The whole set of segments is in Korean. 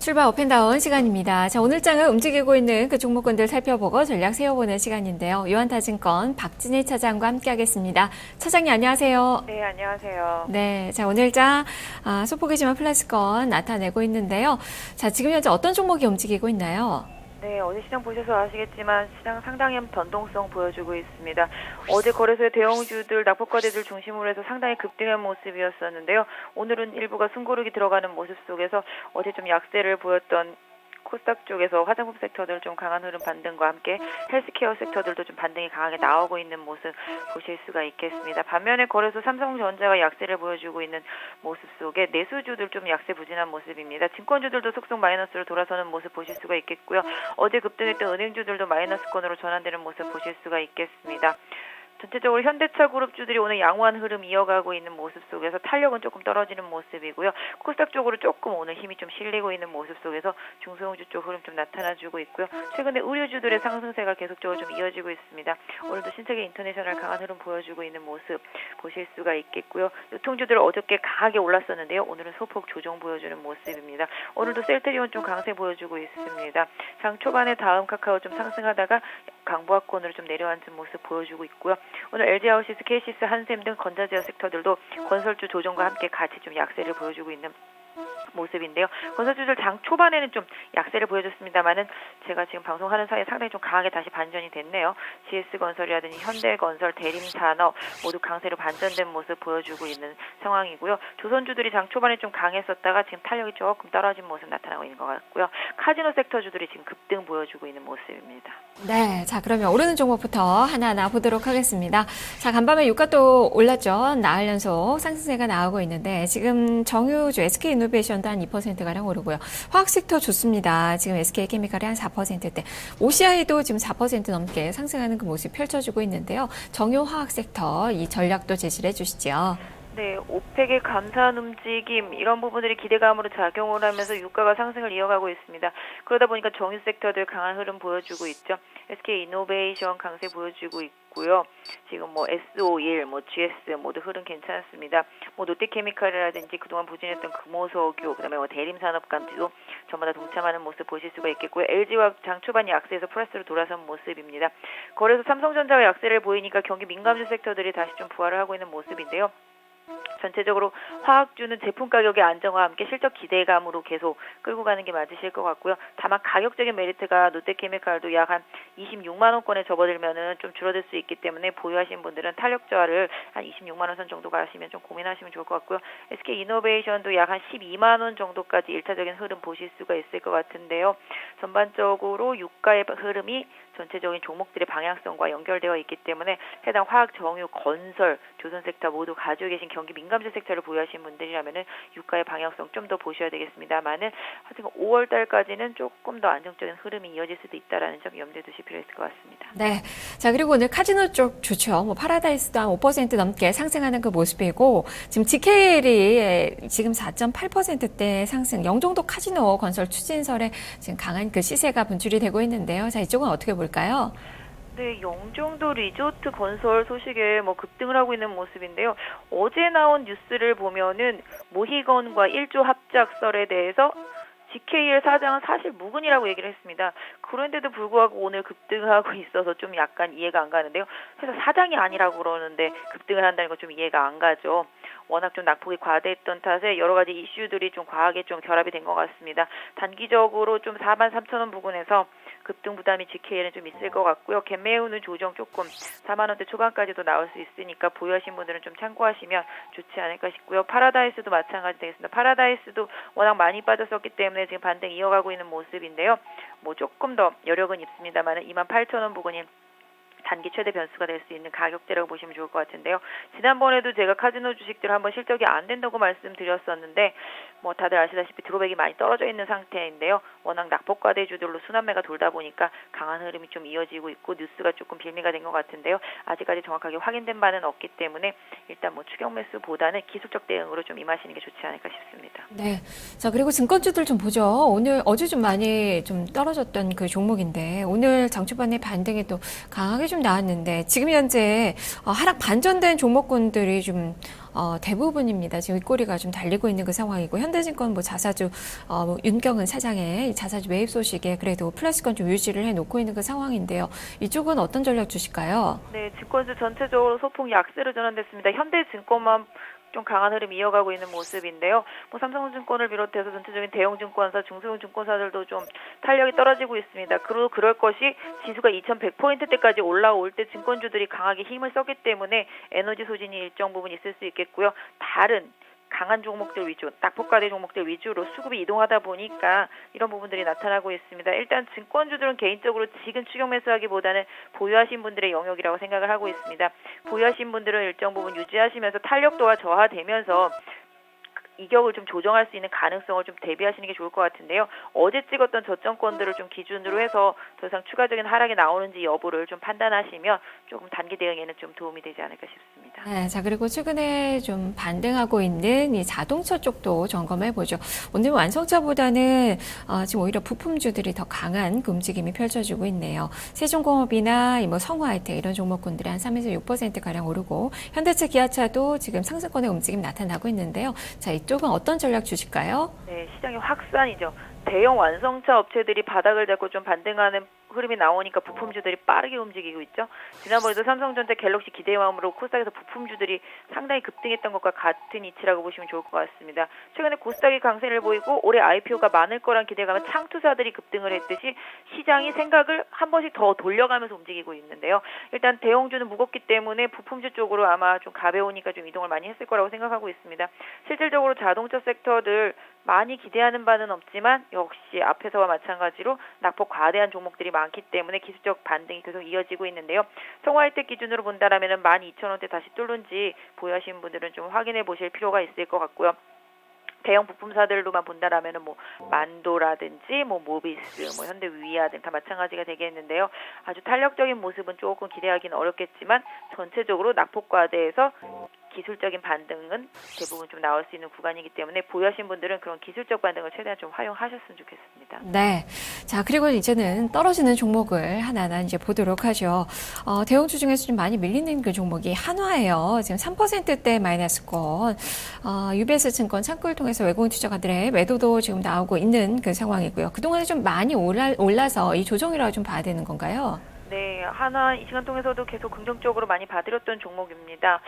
출발 업앤다운 시간입니다. 자, 오늘 장을 움직이고 있는 그 종목군들 살펴보고 전략 세워보는 시간인데요. 유한타증권 박진희 차장과 함께하겠습니다. 차장님 안녕하세요. 네, 안녕하세요. 네, 자 오늘 장 소폭이지만 플러스권 나타내고 있는데요. 자, 지금 현재 어떤 종목이 움직이고 있나요? 네, 어제 시장 보셔서 아시겠지만 시장 상당히 변동성 보여주고 있습니다. 어제 거래소의 대형주들, 낙폭과대들 중심으로 해서 상당히 급등한 모습이었었는데요. 오늘은 일부가 숨고르기 들어가는 모습 속에서 어제 좀 약세를 보였던 코스닥 쪽에서 화장품 섹터들 좀 강한 흐름 반등과 함께 헬스케어 섹터들도 좀 반등이 강하게 나오고 있는 모습 보실 수가 있겠습니다. 반면에 거래소 삼성전자가 약세를 보여주고 있는 모습 속에 내수주들 좀 약세 부진한 모습입니다. 증권주들도 속속 마이너스로 돌아서는 모습 보실 수가 있겠고요. 어제 급등했던 은행주들도 마이너스권으로 전환되는 모습 보실 수가 있겠습니다. 전체적으로 현대차 그룹주들이 오늘 양호한 흐름 이어가고 있는 모습 속에서 탄력은 조금 떨어지는 모습이고요. 코스닥 쪽으로 조금 오늘 힘이 좀 실리고 있는 모습 속에서 중소형주 쪽 흐름 좀 나타나주고 있고요. 최근에 의류주들의 상승세가 계속적으로 좀 이어지고 있습니다. 오늘도 신세계 인터내셔널 강한 흐름 보여주고 있는 모습 보실 수가 있겠고요. 유통주들 어저께 강하게 올랐었는데요. 오늘은 소폭 조정 보여주는 모습입니다. 오늘도 셀트리온 좀 강세 보여주고 있습니다. 장 초반에 다음 카카오 좀 상승하다가 강보합권으로 좀 내려앉은 모습 보여주고 있고요. 오늘 LG하우시스, KCS, 한샘 등 건자제어 섹터들도 건설주 조정과 함께 같이 좀 약세를 보여주고 있는 모습인데요. 건설주들 장 초반에는 좀 약세를 보여줬습니다만은 제가 지금 방송하는 사이에 상당히 좀 강하게 다시 반전이 됐네요. GS건설이라든지 현대건설, 대림산업 모두 강세로 반전된 모습 보여주고 있는 상황이고요. 조선주들이 장 초반에 좀 강했었다가 지금 탄력이 조금 떨어진 모습 나타나고 있는 것 같고요. 카지노 섹터주들이 지금 급등 보여주고 있는 모습입니다. 네, 자 그러면 오르는 종목부터 하나하나 보도록 하겠습니다. 자, 간밤에 유가 또 올랐죠. 나흘 연속 상승세가 나오고 있는데 지금 정유주 SK이노베이션도 한 2%가량 오르고요. 화학 섹터 좋습니다. 지금 SK케미칼이 한 4%대, OCI도 지금 4% 넘게 상승하는 그 모습 펼쳐지고 있는데요. 정유화학 섹터 이 전략도 제시를 해주시죠. 네, 오펙의 감산 움직임 이런 부분들이 기대감으로 작용을 하면서 유가가 상승을 이어가고 있습니다. 그러다 보니까 정유 섹터들 강한 흐름 보여주고 있죠. SK이노베이션 강세 보여주고 있고요. 지금 SO1, GS 모두 흐름 괜찮습니다. 롯데케미칼이라든지 그동안 부진했던 금호석유, 그다음에 대림산업까지도 전부 다 동참하는 모습 보실 수가 있겠고요. LG와 장 초반 약세에서 플러스로 돌아선 모습입니다. 거래소 삼성전자가 약세를 보이니까 경기 민감주 섹터들이 다시 좀 부활을 하고 있는 모습인데요. 전체적으로 화학주는 제품 가격의 안정화와 함께 실적 기대감으로 계속 끌고 가는 게 맞으실 것 같고요. 다만 가격적인 메리트가 롯데케미칼도 약 한 26만 원권에 접어들면은 좀 줄어들 수 있기 때문에 보유하신 분들은 탄력 저하를 한 26만 원 선 정도 가시면 좀 고민하시면 좋을 것 같고요. SK이노베이션도 약 한 12만 원 정도까지 일차적인 흐름 보실 수가 있을 것 같은데요. 전반적으로 유가의 흐름이 전체적인 종목들의 방향성과 연결되어 있기 때문에 해당 화학, 정유, 건설, 조선 섹터 모두 가지고 계신 경기 민감주 섹터를 보유하신 분들이라면은 유가의 방향성 좀 더 보셔야 되겠습니다만은 하여튼 5월 달까지는 조금 더 안정적인 흐름이 이어질 수도 있다라는 점 염두에 두실 필요 있을 것 같습니다. 네. 자, 그리고 오늘 카지노 쪽 좋죠. 파라다이스도 한 5% 넘게 상승하는 그 모습이고, 지금 GKL이 지금 4.8%대 상승, 영종도 카지노 건설 추진설에 지금 강한 그 시세가 분출이 되고 있는데요. 자, 이쪽은 어떻게 볼까요? 네, 영종도 리조트 건설 소식에 급등을 하고 있는 모습인데요. 어제 나온 뉴스를 보면은 모희건과 1조 합작설에 대해서 GKL 사장은 사실 무근이라고 얘기를 했습니다. 그런데도 불구하고 오늘 급등하고 있어서 좀 약간 이해가 안 가는데요. 그래서 사장이 아니라고 그러는데 급등을 한다는 건 좀 이해가 안 가죠. 워낙 좀 낙폭이 과대했던 탓에 여러 가지 이슈들이 좀 과하게 좀 결합이 된 것 같습니다. 단기적으로 좀 43,000원 부근에서 급등 부담이 GKL은 좀 있을 것 같고요. 갭매우는 조정 조금 4만 원대 초반까지도 나올 수 있으니까 보유하신 분들은 좀 참고하시면 좋지 않을까 싶고요. 파라다이스도 마찬가지 되겠습니다. 파라다이스도 워낙 많이 빠졌었기 때문에 지금 반등 이어가고 있는 모습인데요. 조금 더 여력은 있습니다만 28,000원 부근이 단기 최대 변수가 될 수 있는 가격대라고 보시면 좋을 것 같은데요. 지난번에도 제가 카지노 주식들 한번 실적이 안 된다고 말씀드렸었는데 다들 아시다시피 드롭백이 많이 떨어져 있는 상태인데요. 워낙 낙폭과대주들로 순환매가 돌다 보니까 강한 흐름이 좀 이어지고 있고 뉴스가 조금 빌미가 된 것 같은데요. 아직까지 정확하게 확인된 바는 없기 때문에 일단 추격 매수보다는 기술적 대응으로 좀 임하시는 게 좋지 않을까 싶습니다. 네. 자, 그리고 증권주들 좀 보죠. 어제 좀 많이 좀 떨어졌던 그 종목인데 오늘 장초반에 반등이 또 강하게 좀 좀 나왔는데 지금 현재 하락 반전된 종목군들이 좀 대부분입니다. 지금 윗꼬리가 좀 달리고 있는 그 상황이고 현대증권 뭐 자사주 뭐 윤경은 사장의 자사주 매입 소식에 그래도 플러스권 좀 유지를 해놓고 있는 그 상황인데요. 이쪽은 어떤 전략 주실까요? 네, 증권주 전체적으로 소폭 약세로 전환됐습니다. 현대증권만 좀 강한 흐름 이어가고 있는 모습인데요. 뭐 삼성증권을 비롯해서 전체적인 대형증권사, 중소형증권사들도 좀 탄력이 떨어지고 있습니다. 그럴 것이 지수가 2100포인트대까지 올라올 때 증권주들이 강하게 힘을 썼기 때문에 에너지 소진이 일정 부분 있을 수 있겠고요. 다른 강한 종목들 위주, 낙폭과대 종목들 위주로 수급이 이동하다 보니까 이런 부분들이 나타나고 있습니다. 일단 증권주들은 개인적으로 지금 추격 매수하기보다는 보유하신 분들의 영역이라고 생각을 하고 있습니다. 보유하신 분들은 일정 부분 유지하시면서 탄력도가 저하되면서 이격을 좀 조정할 수 있는 가능성을 좀 대비하시는 게 좋을 것 같은데요. 어제 찍었던 저점권들을 좀 기준으로 해서 더 이상 추가적인 하락이 나오는지 여부를 좀 판단하시면 조금 단기 대응에는 좀 도움이 되지 않을까 싶습니다. 네, 자 그리고 최근에 좀 반등하고 있는 이 자동차 쪽도 점검해 보죠. 오늘 완성차보다는 지금 오히려 부품주들이 더 강한 그 움직임이 펼쳐지고 있네요. 세종공업이나 뭐 성화하이텍 이런 종목군들이 한 3에서 6% 가량 오르고 현대차, 기아차도 지금 상승권의 움직임 나타나고 있는데요. 자 이쪽은 어떤 전략 주실까요? 네, 시장의 확산이죠. 대형 완성차 업체들이 바닥을 잡고 좀 반등하는 흐름이 나오니까 부품주들이 빠르게 움직이고 있죠. 지난번에도 삼성전자, 갤럭시 기대의 마음으로 코스닥에서 부품주들이 상당히 급등했던 것과 같은 이치라고 보시면 좋을 것 같습니다. 최근에 코스닥이 강세를 보이고 올해 IPO가 많을 거란 기대감에 창투사들이 급등을 했듯이 시장이 생각을 한 번씩 더 돌려가면서 움직이고 있는데요. 일단 대형주는 무겁기 때문에 부품주 쪽으로 아마 좀 가벼우니까 좀 이동을 많이 했을 거라고 생각하고 있습니다. 실질적으로 자동차 섹터들 많이 기대하는 바는 없지만 역시 앞에서와 마찬가지로 낙폭 과대한 종목들이 많기 때문에 기술적 반등이 계속 이어지고 있는데요. 성화이텍 기준으로 본다라면 12,000원대 다시 뚫는지 보유하시는 분들은 좀 확인해 보실 필요가 있을 것 같고요. 대형 부품사들로만 본다라면은 뭐 만도라든지 뭐 모비스, 뭐 현대위아 등 다 마찬가지가 되겠는데요. 아주 탄력적인 모습은 조금 기대하기는 어렵겠지만 전체적으로 낙폭과대에서 기술적인 반등은 대부분 좀 나올 수 있는 구간이기 때문에 보유하신 분들은 그런 기술적 반등을 최대한 좀 활용하셨으면 좋겠습니다. 네. 자, 그리고 이제는 떨어지는 종목을 하나하나 이제 보도록 하죠. 대형주 중에서 좀 많이 밀리는 그 종목이 한화예요. 지금 3%대 마이너스권. UBS 증권 창구를 통해서 외국인 투자가들의 매도도 지금 나오고 있는 그 상황이고요. 그동안에 좀 많이 올라서 이 조정이라고 좀 봐야 되는 건가요? 네, 한화 이 시간 통해서도 계속 긍정적으로 많이 봐드렸던 종목입니다.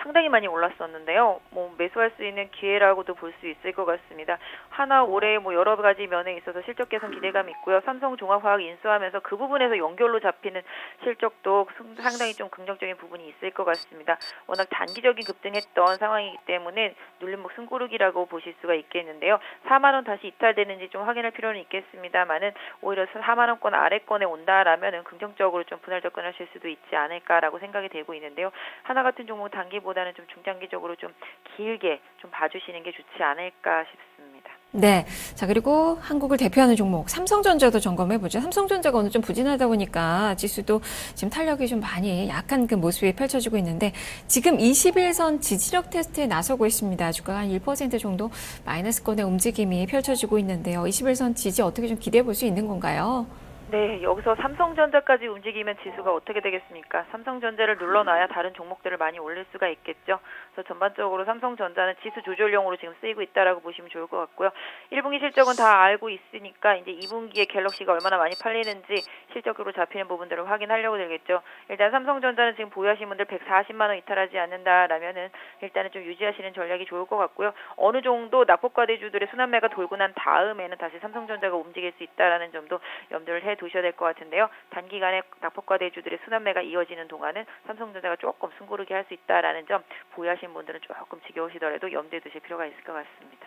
상당히 많이 올랐었는데요. 뭐 매수할 수 있는 기회라고도 볼 수 있을 것 같습니다. 한화 올해 뭐 여러 가지 면에 있어서 실적 개선 기대감이 있고요. 삼성종합화학 인수하면서 그 부분에서 연결로 잡히는 실적도 상당히 좀 긍정적인 부분이 있을 것 같습니다. 워낙 단기적인 급등했던 상황이기 때문에 눌림목 승고르기라고 보실 수가 있겠는데요. 4만 원 다시 이탈되는지 좀 확인할 필요는 있겠습니다만은 오히려 4만 원권 아래권에 온다라면은 긍정적으로 좀 분할 접근하실 수도 있지 않을까라고 생각이 되고 있는데요. 하나 같은 종목 단기보다는 좀 중장기적으로 좀 길게 좀 봐주시는 게 좋지 않을까 싶습니다. 네. 자, 그리고 한국을 대표하는 종목, 삼성전자도 점검해보죠. 삼성전자가 오늘 좀 부진하다 보니까 지수도 지금 탄력이 좀 많이 약한 그 모습이 펼쳐지고 있는데 지금 21선 지지력 테스트에 나서고 있습니다. 주가가 한 1% 정도 마이너스권의 움직임이 펼쳐지고 있는데요. 21선 지지 어떻게 좀 기대해 볼 수 있는 건가요? 네, 여기서 삼성전자까지 움직이면 지수가 어떻게 되겠습니까? 삼성전자를 눌러놔야 다른 종목들을 많이 올릴 수가 있겠죠. 그래서 전반적으로 삼성전자는 지수 조절용으로 지금 쓰이고 있다라고 보시면 좋을 것 같고요. 1분기 실적은 다 알고 있으니까 이제 2분기에 갤럭시가 얼마나 많이 팔리는지 실적으로 잡히는 부분들을 확인하려고 들겠죠. 일단 삼성전자는 지금 보유하신 분들 140만 원 이탈하지 않는다라면은 일단은 좀 유지하시는 전략이 좋을 것 같고요. 어느 정도 낙폭과대주들의 순환매가 돌고 난 다음에는 다시 삼성전자가 움직일 수 있다라는 점도 염두를 해 두셔야 될 것 같은데요. 단기간에 낙폭과대주들의 순환매가 이어지는 동안은 삼성전자가 조금 승고르게 할 수 있다라는 점 보유하신 분들은 조금 지겨우시더라도 염두에 두실 필요가 있을 것 같습니다.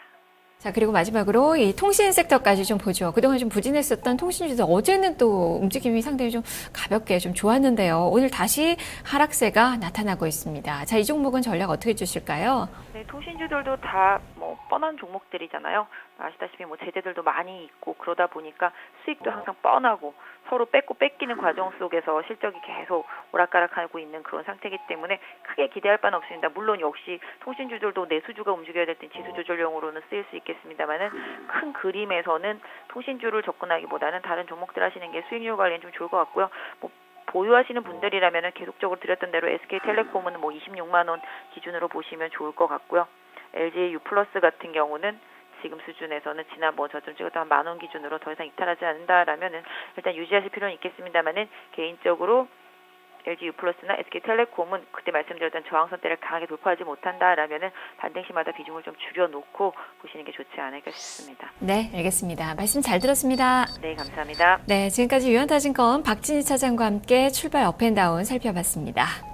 자, 그리고 마지막으로 이 통신 섹터까지 좀 보죠. 그동안 좀 부진했었던 통신주들 어제는 또 움직임이 상당히 좀 가볍게 좀 좋았는데요. 오늘 다시 하락세가 나타나고 있습니다. 자, 이 종목은 전략 어떻게 주실까요? 네, 통신주들도 다 뭐 뻔한 종목들이잖아요. 아시다시피 뭐 제재들도 많이 있고 그러다 보니까 수익도 항상 뻔하고 서로 뺏고 뺏기는 과정 속에서 실적이 계속 오락가락하고 있는 그런 상태이기 때문에 크게 기대할 바는 없습니다. 물론 역시 통신주들도 내수주가 움직여야 될 때 지수 조절용으로는 쓰일 수 있겠습니다만은 큰 그림에서는 통신주를 접근하기보다는 다른 종목들 하시는 게 수익률 관리는 좀 좋을 것 같고요. 뭐 보유하시는 분들이라면 계속적으로 드렸던 대로 SK텔레콤은 뭐 26만 원 기준으로 보시면 좋을 것 같고요. LG U+ 같은 경우는 지금 수준에서는 지난번 저점 찍었던 10,000원 기준으로 더 이상 이탈하지 않는다라면은 일단 유지하실 필요는 있겠습니다만은 개인적으로 LG U+나 SK텔레콤은 그때 말씀드렸던 저항선대를 강하게 돌파하지 못한다라면은 반등시마다 비중을 좀 줄여놓고 보시는 게 좋지 않을까 싶습니다. 네, 알겠습니다. 말씀 잘 들었습니다. 네, 감사합니다. 네, 지금까지 유현타증권 박진희 차장과 함께 출발 업앤다운 살펴봤습니다.